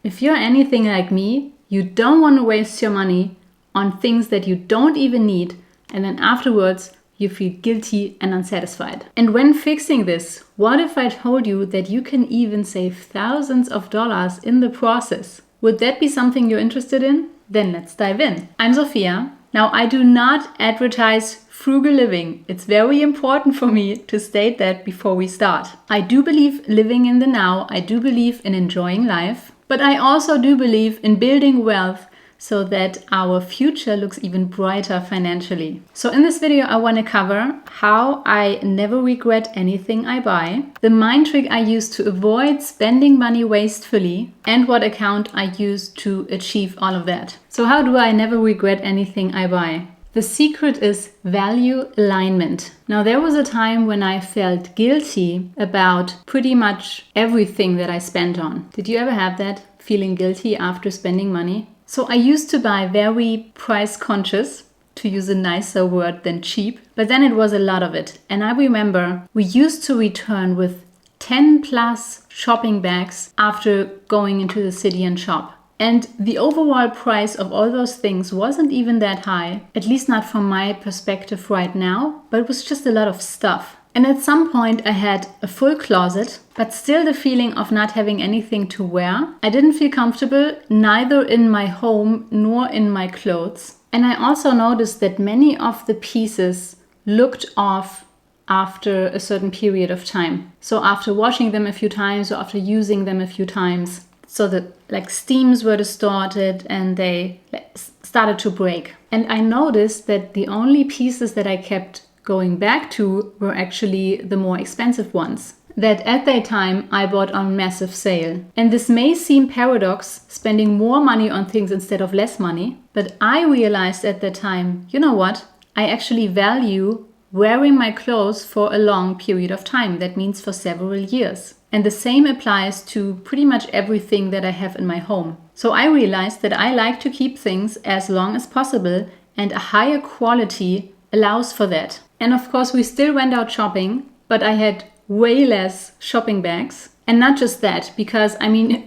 If you're anything like me, you don't want to waste your money on things that you don't even need, and then afterwards you feel guilty and unsatisfied. And when fixing this, what if I told you that you can even save thousands of dollars in the process? Would that be something you're interested in? Then let's dive in. I'm Sophia. Now, I do not advertise frugal living. It's very important for me to state that before we start. I do believe living in the now. I do believe in enjoying life. But I also do believe in building wealth so that our future looks even brighter financially. So in this video, I want to cover how I never regret anything I buy, the mind trick I use to avoid spending money wastefully, and what account I use to achieve all of that. So how do I never regret anything I buy? The secret is value alignment. Now, there was a time when I felt guilty about pretty much everything that I spent on. Did you ever have that? Feeling guilty after spending money? So I used to buy very price conscious, to use a nicer word than cheap, but then it was a lot of it. And I remember we used to return with 10 plus shopping bags after going into the city and shop. And the overall price of all those things wasn't even that high, at least not from my perspective right now, but it was just a lot of stuff. And at some point I had a full closet, but still the feeling of not having anything to wear. I didn't feel comfortable, neither in my home nor in my clothes. And I also noticed that many of the pieces looked off after a certain period of time. So after washing them a few times or after using them a few times. So that steams were distorted and they started to break. And I noticed that the only pieces that I kept going back to were actually the more expensive ones that at that time I bought on massive sale. And this may seem paradox, spending more money on things instead of less money, but I realized at that time, you know what? I actually value wearing my clothes for a long period of time. That means for several years. And the same applies to pretty much everything that I have in my home. So I realized that I like to keep things as long as possible, and a higher quality allows for that. And of course, we still went out shopping, but I had way less shopping bags. And not just that, because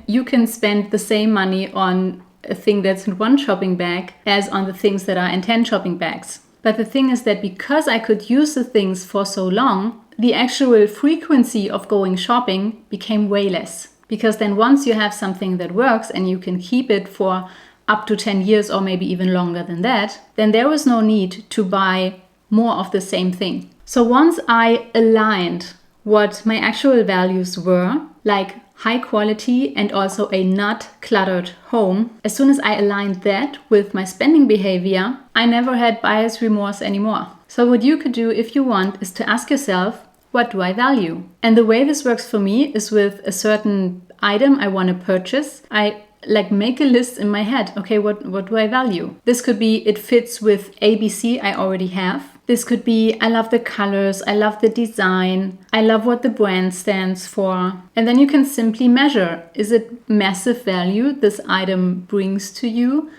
you can spend the same money on a thing that's in one shopping bag as on the things that are in 10 shopping bags. But the thing is that because I could use the things for so long, the actual frequency of going shopping became way less. Because then once you have something that works and you can keep it for up to 10 years or maybe even longer than that, then there was no need to buy more of the same thing. So once I aligned what my actual values were, like high quality and also a not cluttered home, as soon as I aligned that with my spending behavior, I never had buyer's remorse anymore. So what you could do if you want is to ask yourself, what do I value? And the way this works for me is with a certain item I want to purchase. I make a list in my head. Okay, what do I value? This could be it fits with ABC I already have. This could be I love the colors, I love the design, I love what the brand stands for. And then you can simply measure, is it massive value this item brings to you?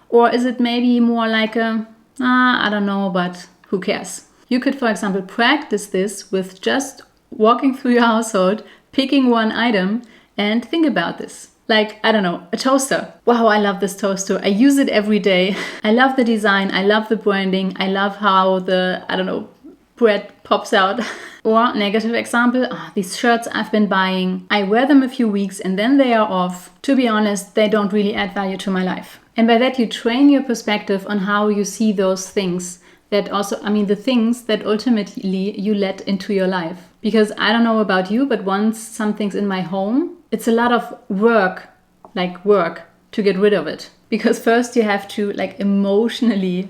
Or is it maybe more like I don't know, but who cares? You could, for example, practice this with just walking through your household, picking one item and think about this. Like, I don't know, a toaster. Wow, I love this toaster. I use it every day. I love the design. I love the branding. I love how the, bread pops out. Or negative example, these shirts I've been buying. I wear them a few weeks and then they are off. To be honest, they don't really add value to my life. And by that, you train your perspective on how you see those things. That also, the things that ultimately you let into your life. Because I don't know about you, but once something's in my home, it's a lot of work to get rid of it. Because first you have to emotionally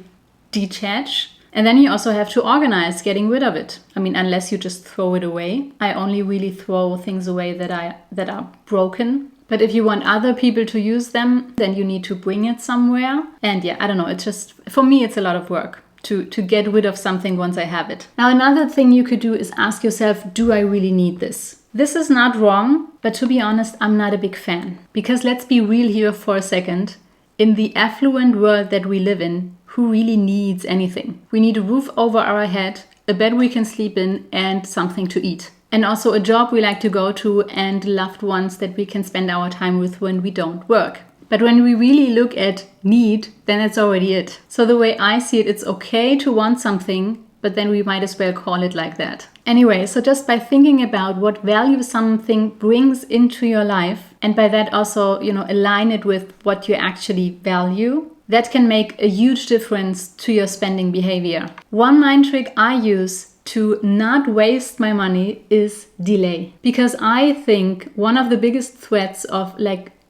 detach, and then you also have to organize getting rid of it. Unless you just throw it away. I only really throw things away that are broken. But if you want other people to use them, then you need to bring it somewhere. And it's just, for me, it's a lot of work to get rid of something once I have it. Now, another thing you could do is ask yourself, do I really need this? This is not wrong, but to be honest, I'm not a big fan. Because let's be real here for a second. In the affluent world that we live in, who really needs anything? We need a roof over our head, a bed we can sleep in, and something to eat. and also a job we like to go to, and loved ones that we can spend our time with when we don't work. But when we really look at need, then that's already it. So the way I see it, it's okay to want something, but then we might as well call it like that. Anyway, so just by thinking about what value something brings into your life, and by that also, align it with what you actually value, that can make a huge difference to your spending behavior. One mind trick I use to not waste my money is delay. Because I think one of the biggest threats of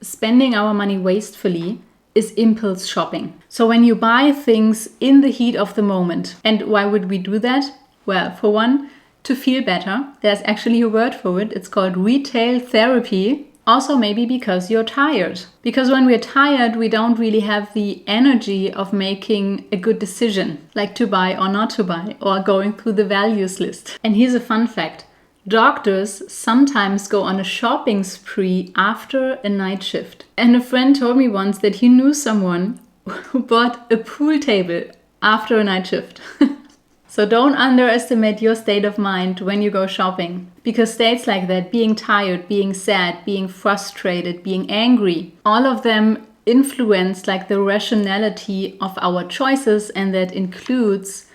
spending our money wastefully is impulse shopping. So when you buy things in the heat of the moment. And why would we do that? Well, for one, to feel better. There's actually a word for it. It's called retail therapy. Also maybe because you're tired. Because when we're tired, we don't really have the energy of making a good decision, like to buy or not to buy, or going through the values list. And here's a fun fact. Doctors sometimes go on a shopping spree after a night shift. And a friend told me once that he knew someone who bought a pool table after a night shift. So don't underestimate your state of mind when you go shopping. Because states like that, being tired, being sad, being frustrated, being angry, all of them influence the rationality of our choices, and that includes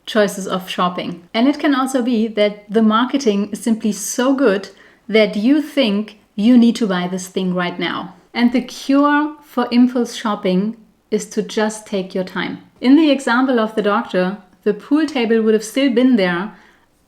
choices of shopping. And it can also be that the marketing is simply so good that you think you need to buy this thing right now. And the cure for impulse shopping is to just take your time. In the example of the doctor, the pool table would have still been there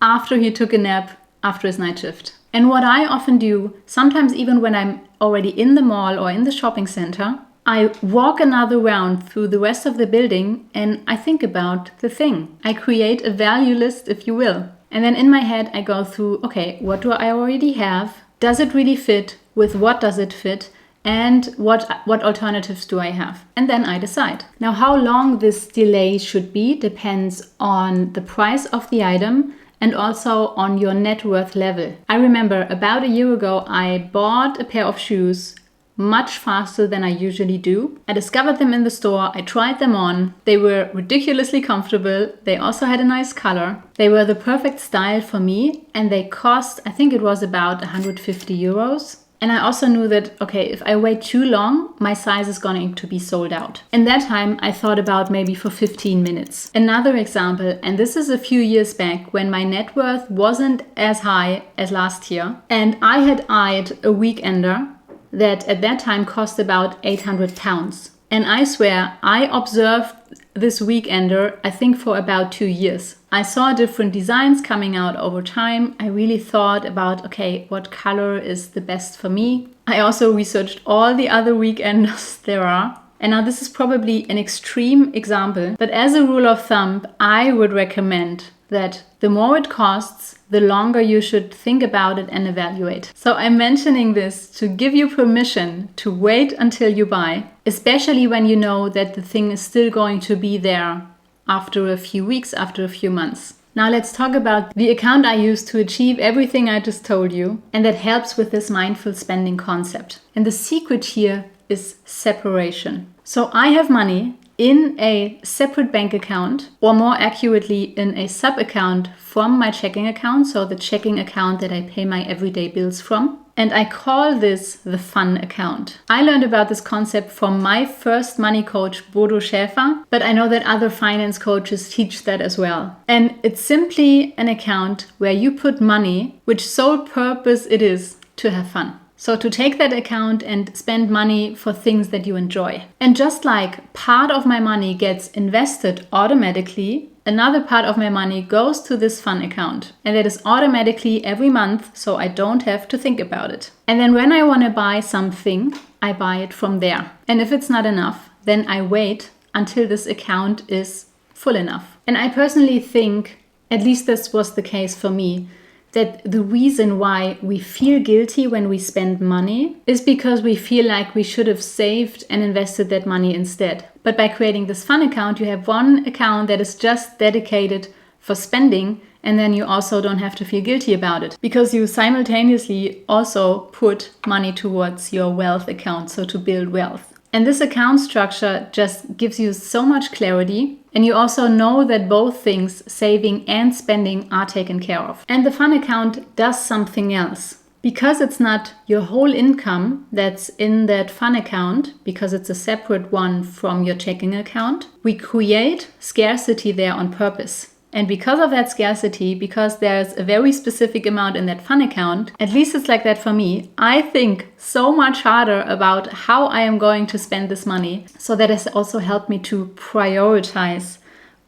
after he took a nap after his night shift. And what I often do, sometimes even when I'm already in the mall or in the shopping center, I walk another round through the rest of the building and I think about the thing. I create a value list, if you will. And then in my head, I go through, okay, what do I already have? Does it really fit? With what does it fit? And what alternatives do I have? And then I decide. Now, how long this delay should be depends on the price of the item and also on your net worth level. I remember about a year ago, I bought a pair of shoes much faster than I usually do. I discovered them in the store. I tried them on. They were ridiculously comfortable. They also had a nice color. They were the perfect style for me, and they cost, I think it was about 150 euros. And I also knew that, okay, if I wait too long, my size is going to be sold out. In that time, I thought about maybe for 15 minutes. Another example, and this is a few years back when my net worth wasn't as high as last year. And I had eyed a weekender that at that time cost about 800 pounds. And I swear, I observed this weekender, I think for about 2 years. I saw different designs coming out over time. I really thought about, okay, what color is the best for me? I also researched all the other weekenders there are. And now this is probably an extreme example, but as a rule of thumb, I would recommend that the more it costs, the longer you should think about it and evaluate. So I'm mentioning this to give you permission to wait until you buy, especially when you know that the thing is still going to be there after a few weeks, after a few months. Now let's talk about the account I use to achieve everything I just told you, and that helps with this mindful spending concept. And the secret here is separation. So I have money in a separate bank account, or more accurately in a sub-account from my checking account, so the checking account that I pay my everyday bills from. And I call this the fun account. I learned about this concept from my first money coach, Bodo Schäfer, but I know that other finance coaches teach that as well. And it's simply an account where you put money, which sole purpose it is to have fun. So to take that account and spend money for things that you enjoy. And just like part of my money gets invested automatically, another part of my money goes to this fun account. And that is automatically every month, so I don't have to think about it. And then when I want to buy something, I buy it from there. And if it's not enough, then I wait until this account is full enough. And I personally think, at least this was the case for me, that the reason why we feel guilty when we spend money is because we feel like we should have saved and invested that money instead. But by creating this fun account, you have one account that is just dedicated for spending, and then you also don't have to feel guilty about it because you simultaneously also put money towards your wealth account, so to build wealth. And this account structure just gives you so much clarity. And you also know that both things, saving and spending, are taken care of. And the fun account does something else. Because it's not your whole income that's in that fun account, because it's a separate one from your checking account, we create scarcity there on purpose. And because of that scarcity, because there's a very specific amount in that fun account, at least it's like that for me, I think so much harder about how I am going to spend this money. So that has also helped me to prioritize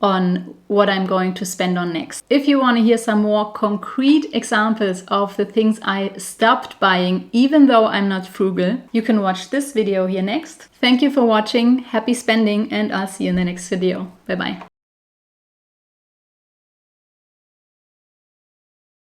on what I'm going to spend on next. If you want to hear some more concrete examples of the things I stopped buying, even though I'm not frugal, you can watch this video here next. Thank you for watching, happy spending, and I'll see you in the next video. Bye bye.